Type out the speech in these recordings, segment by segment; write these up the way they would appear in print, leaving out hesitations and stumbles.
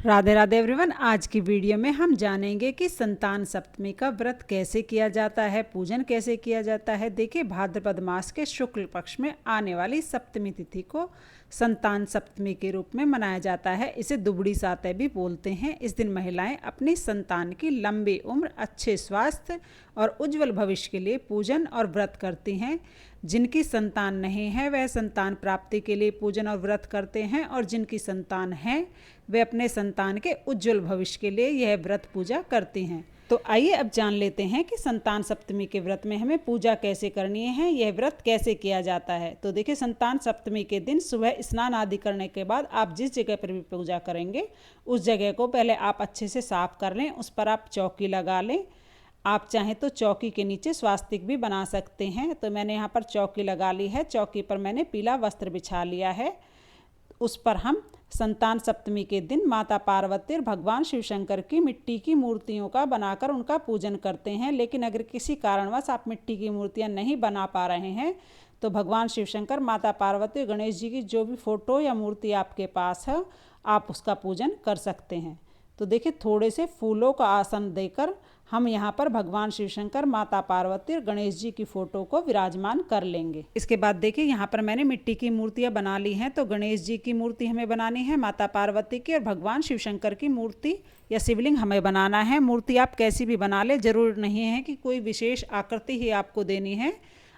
Radhe Radhe everyone. आज की video में हम जानेंगे कि संतान सप्तमी का व्रत कैसे किया जाता है, पूजन कैसे किया जाता है। देखिए, भाद्रपद मास के शुक्ल पक्ष में आने वाली सप्तमी तिथि को संतान सप्तमी के रूप में मनाया जाता है। इसे दुबड़ी सातय भी बोलते हैं। इस दिन महिलाएं अपनी संतान की लंबी उम्र, अच्छे स्वास्थ्य और उज्जवल भविष्य के लिए पूजन और व्रत करती हैं। जिनकी संतान नहीं है वह संतान प्राप्ति के लिए पूजन और व्रत करते हैं, और जिनकी संतान है वे अपने संतान के उज्जवल भविष्य के लिए यह व्रत पूजा करती हैं। तो आइए अब जान लेते हैं कि संतान सप्तमी के व्रत में हमें पूजा कैसे करनी है, यह व्रत कैसे किया जाता है। तो देखिए, संतान सप्तमी के दिन सुबह स्नान आदि करने के बाद आप जिस जगह पर भी पूजा करेंगे उस जगह को पहले आप अच्छे से साफ कर लें। उस पर आप चौकी लगा लें। आप चाहें तो चौकी के नीचे स्वास्तिक भी बना सकते हैं। तो मैंने यहाँ पर चौकी लगा ली है। चौकी पर मैंने पीला वस्त्र बिछा लिया है। उस पर हम संतान सप्तमी के दिन माता पार्वती और भगवान शिव शंकर की मिट्टी की मूर्तियों का बनाकर उनका पूजन करते हैं। लेकिन अगर किसी कारणवश आप मिट्टी की मूर्तियां नहीं बना पा रहे हैं तो भगवान शिव शंकर, माता पार्वती और गणेश जी की जो भी फोटो या मूर्ति आपके पास है आप उसका पूजन कर सकते हैं। तो देखिए, थोड़े से फूलों का आसन देकर हम यहाँ पर भगवान शिव शंकर, माता पार्वती और गणेश जी की फोटो को विराजमान कर लेंगे। इसके बाद देखिए, यहाँ पर मैंने मिट्टी की मूर्तियाँ बना ली हैं। तो गणेश जी की मूर्ति हमें बनानी है, माता पार्वती की, और भगवान शिव शंकर की मूर्ति या शिवलिंग हमें बनाना है। मूर्ति आप कैसी भी बना ले, जरूर नहीं है कि कोई विशेष आकृति ही आपको देनी है।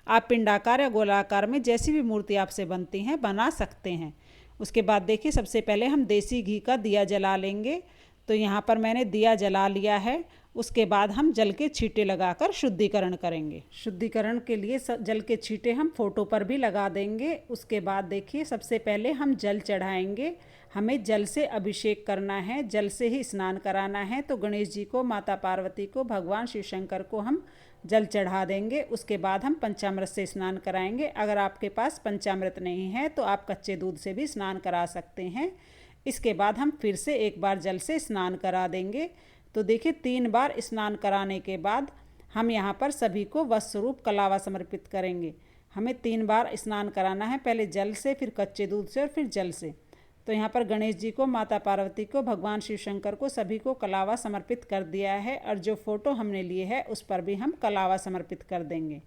आप पिंडाकार या गोलाकार में जैसी भी मूर्ति आपसे बनती हैं बना सकते हैं। उसके बाद देखिए, सबसे पहले हम देसी घी का दिया जला लेंगे। तो यहाँ पर मैंने दिया जला लिया है। उसके बाद हम जल के छींटे लगाकर शुद्धिकरण करेंगे। शुद्धिकरण के लिए जल के छींटे हम फोटो पर भी लगा देंगे। उसके बाद देखिए, सबसे पहले हम जल चढ़ाएंगे। हमें जल से अभिषेक करना है, जल से ही स्नान कराना है। तो गणेश जी को, माता पार्वती को, भगवान शिव शंकर को हम जल चढ़ा देंगे। उसके बाद हम पंचामृत से स्नान कराएंगे। अगर आपके पास पंचामृत नहीं है तो आप कच्चे दूध से भी स्नान करा सकते हैं। इसके बाद हम फिर से एक बार जल से स्नान करा देंगे। तो देखिए, 3 बार स्नान कराने के बाद हम यहाँ पर सभी को वस्त्र स्वरूप कलावा समर्पित करेंगे। हमें 3 बार स्नान कराना है, पहले जल से, फिर कच्चे दूध से और फिर जल से। तो यहाँ पर गणेश जी को, माता पार्वती को, भगवान शिव शंकर को, सभी को कलावा समर्पित कर दिया है। और जो फोटो हमने लिए है उस पर भी हम कलावा समर्पित कर देंगे।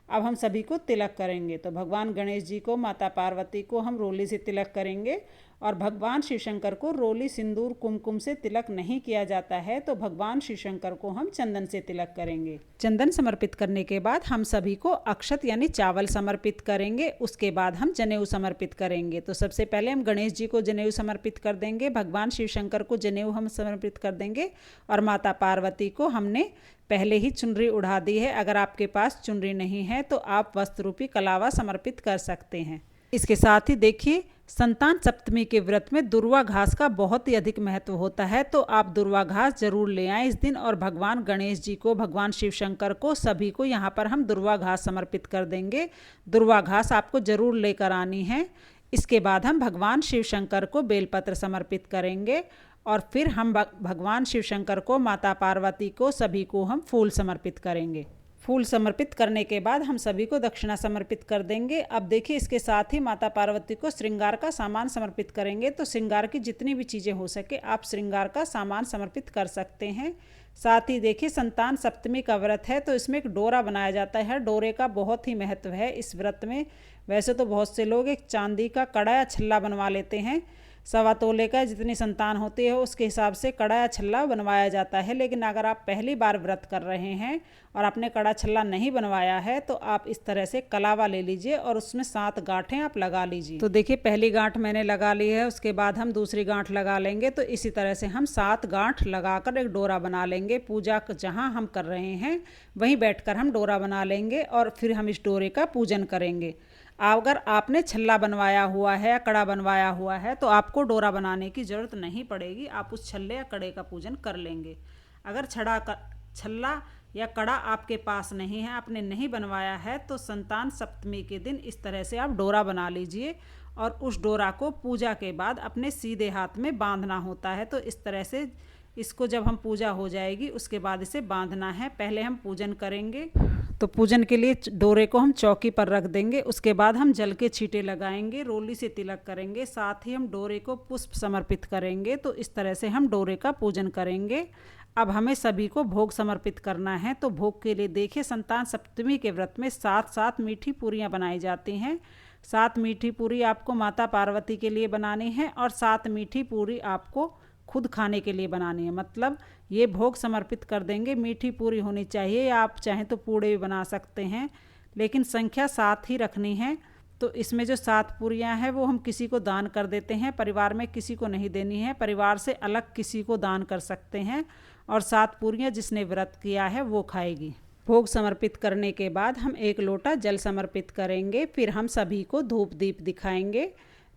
अब हम सभी को तिलक करेंगे। तो भगवान गणेश जी को, माता पार्वती को हम रोली से तिलक करेंगे, और भगवान शिव शंकर को रोली, सिंदूर, कुमकुम से तिलक नहीं किया जाता है। तो भगवान शिव शंकर को हम चंदन से तिलक करेंगे। चंदन समर्पित करने के बाद हम सभी को अक्षत यानी चावल समर्पित करेंगे। उसके बाद हम जनेऊ समर्पित करेंगे। तो सबसे पहले हम गणेश जी को जनेऊ समर्पित कर देंगे, भगवान शिव शंकर को जनेऊ हम समर्पित कर देंगे, और माता पार्वती को हमने पहले ही चुनरी उड़ा दी है। अगर आपके पास चुनरी नहीं है तो आप वस्त्र रूपी कलावा समर्पित कर सकते हैं। इसके साथ ही देखिए, संतान सप्तमी के व्रत में दुर्वा घास का बहुत ही अधिक महत्व होता है। तो आप दुर्वा घास जरूर ले आएं इस दिन, और भगवान गणेश जी को, भगवान शिव शंकर को, सभी को यहाँ पर हम दुर्वा घास समर्पित कर देंगे। दुर्वा घास आपको जरूर लेकर आनी है। इसके बाद हम भगवान शिव शंकर को बेलपत्र समर्पित करेंगे, और फिर हम भगवान शिव शंकर को, माता पार्वती को, सभी को हम फूल समर्पित करेंगे। फूल समर्पित करने के बाद हम सभी को दक्षिणा समर्पित कर देंगे। अब देखिए, इसके साथ ही माता पार्वती को श्रृंगार का सामान समर्पित करेंगे। तो श्रृंगार की जितनी भी चीज़ें हो सके आप श्रृंगार का सामान समर्पित कर सकते हैं। साथ ही देखिए, संतान सप्तमी का व्रत है तो इसमें एक डोरा बनाया जाता है। डोरे का बहुत ही महत्व है इस व्रत में। वैसे तो बहुत से लोग एक चांदी का कड़ा या छल्ला बनवा लेते हैं। 1.25 तोले का जितनी संतान होती है उसके हिसाब से कड़ा या छल्ला बनवाया जाता है। लेकिन अगर आप पहली बार व्रत कर रहे हैं और आपने कड़ा छल्ला नहीं बनवाया है तो आप इस तरह से कलावा ले लीजिए और उसमें 7 गांठें आप लगा लीजिए। तो देखिए, पहली गांठ मैंने लगा ली है। उसके बाद हम दूसरी गांठ लगा लेंगे। तो इसी तरह से हम 7 गांठ लगाकर एक डोरा बना लेंगे। पूजा जहाँ हम कर रहे हैं वहीं बैठकर हम डोरा बना लेंगे, और फिर हम इस डोरे का पूजन करेंगे। अगर आपने छल्ला बनवाया हुआ है या कड़ा बनवाया हुआ है तो आपको डोरा बनाने की ज़रूरत नहीं पड़ेगी। आप उस छल्ले या कड़े का पूजन कर लेंगे। अगर छल्ला या कड़ा आपके पास नहीं है, आपने नहीं बनवाया है, तो संतान सप्तमी के दिन इस तरह से आप डोरा बना लीजिए, और उस डोरा को पूजा के बाद अपने सीधे हाथ में बांधना होता है। तो इस तरह से इसको जब हम पूजा हो जाएगी उसके बाद इसे बांधना है। पहले हम पूजन करेंगे। तो पूजन के लिए डोरे को हम चौकी पर रख देंगे। उसके बाद हम जल के छींटे लगाएंगे, रोली से तिलक करेंगे, साथ ही हम डोरे को पुष्प समर्पित करेंगे। तो इस तरह से हम डोरे का पूजन करेंगे। अब हमें सभी को भोग समर्पित करना है। तो भोग के लिए देखिए, संतान सप्तमी के व्रत में 7 मीठी पूरियां बनाई जाती हैं। 7 मीठी पूरी आपको माता पार्वती के लिए बनानी है और 7 मीठी पूरी आपको खुद खाने के लिए बनानी है। मतलब ये भोग समर्पित कर देंगे। मीठी पूरी होनी चाहिए, या आप चाहें तो पूड़े भी बना सकते हैं, लेकिन संख्या 7 ही रखनी है। तो इसमें जो 7 पूरियां हैं वो हम किसी को दान कर देते हैं। परिवार में किसी को नहीं देनी है, परिवार से अलग किसी को दान कर सकते हैं। और 7 पूरियां जिसने व्रत किया है वो खाएगी। भोग समर्पित करने के बाद हम 1 लोटा जल समर्पित करेंगे। फिर हम सभी को धूप दीप दिखाएंगे।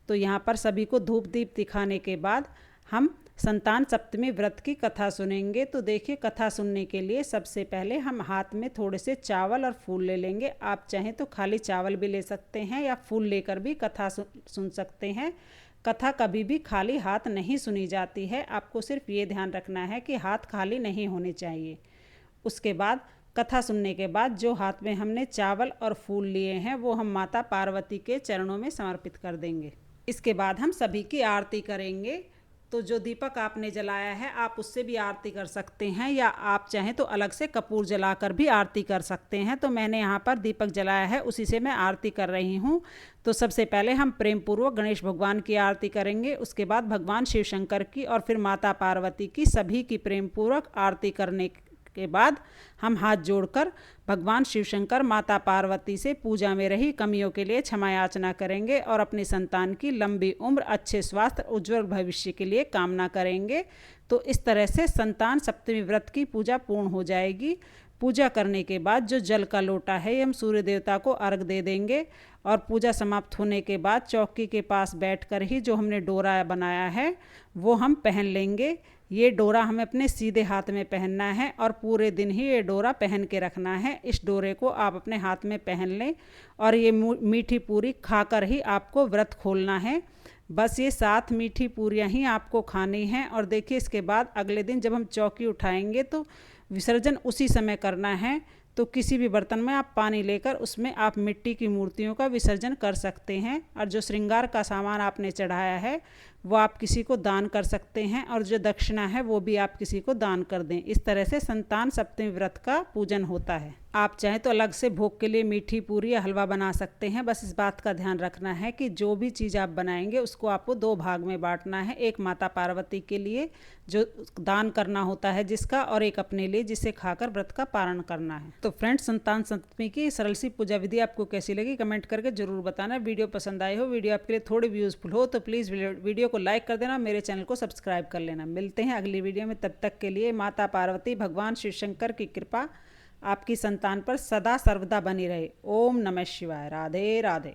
तो यहाँ पर सभी को धूप दीप दिखाने के बाद हम संतान सप्तमी व्रत की कथा सुनेंगे। तो देखिए, कथा सुनने के लिए सबसे पहले हम हाथ में थोड़े से चावल और फूल ले लेंगे। आप चाहें तो खाली चावल भी ले सकते हैं या फूल लेकर भी कथा सुन सकते हैं। कथा कभी भी खाली हाथ नहीं सुनी जाती है। आपको सिर्फ ये ध्यान रखना है कि हाथ खाली नहीं होने चाहिए। उसके बाद कथा सुनने के बाद जो हाथ में हमने चावल और फूल लिए हैं वो हम माता पार्वती के चरणों में समर्पित कर देंगे। इसके बाद हम सभी की आरती करेंगे। तो जो दीपक आपने जलाया है आप उससे भी आरती कर सकते हैं, या आप चाहें तो अलग से कपूर जलाकर भी आरती कर सकते हैं। तो मैंने यहाँ पर दीपक जलाया है, उसी से मैं आरती कर रही हूँ। तो सबसे पहले हम प्रेम पूर्वक गणेश भगवान की आरती करेंगे। उसके बाद भगवान शिव शंकर की और फिर माता पार्वती की, सभी की प्रेम पूर्वक आरती करने के बाद हम हाथ जोड़कर भगवान शिव शंकर माता पार्वती से पूजा में रही कमियों के लिए क्षमा याचना करेंगे और अपनी संतान की लंबी उम्र, अच्छे स्वास्थ्य, उज्जवल भविष्य के लिए कामना करेंगे। तो इस तरह से संतान सप्तमी व्रत की पूजा पूर्ण हो जाएगी। पूजा करने के बाद जो जल का लोटा है हम सूर्य देवता को अर्घ दे देंगे और पूजा समाप्त होने के बाद चौकी के पास बैठकर ही जो हमने डोरा बनाया है वो हम पहन लेंगे। ये डोरा हमें अपने सीधे हाथ में पहनना है और पूरे दिन ही ये डोरा पहन के रखना है। इस डोरे को आप अपने हाथ में पहन लें और ये मीठी पूरी खाकर ही आपको व्रत खोलना है। बस ये 7 मीठी पूरियां ही आपको खानी हैं। और देखिए, इसके बाद अगले दिन जब हम चौकी उठाएंगे तो विसर्जन उसी समय करना है। तो किसी भी बर्तन में आप पानी लेकर उसमें आप मिट्टी की मूर्तियों का विसर्जन कर सकते हैं। और जो श्रृंगार का सामान आपने चढ़ाया है वो आप किसी को दान कर सकते हैं, और जो दक्षिणा है वो भी आप किसी को दान कर दें। इस तरह से संतान सप्तमी व्रत का पूजन होता है। आप चाहें तो अलग से भोग के लिए मीठी पूरी या हलवा बना सकते हैं। बस इस बात का ध्यान रखना है कि जो भी चीज़ आप बनाएंगे उसको आपको 2 भाग में बांटना है। एक माता पार्वती के लिए जो दान करना होता है जिसका, और एक अपने लिए जिसे खाकर व्रत का पारण करना है। तो फ्रेंड्स, संतान सप्तमी की सरल सी पूजा विधि आपको कैसी लगी कमेंट करके जरूर बताना। वीडियो पसंद आई हो, वीडियो आपके लिए थोड़ी भी यूजफुल हो तो प्लीज़ वीडियो को लाइक कर देना, मेरे चैनल को सब्सक्राइब कर लेना। मिलते हैं अगली वीडियो में, तब तक के लिए माता पार्वती, भगवान शिव शंकर की कृपा आपकी संतान पर सदा सर्वदा बनी रहे। ओम नमः शिवाय। राधे राधे।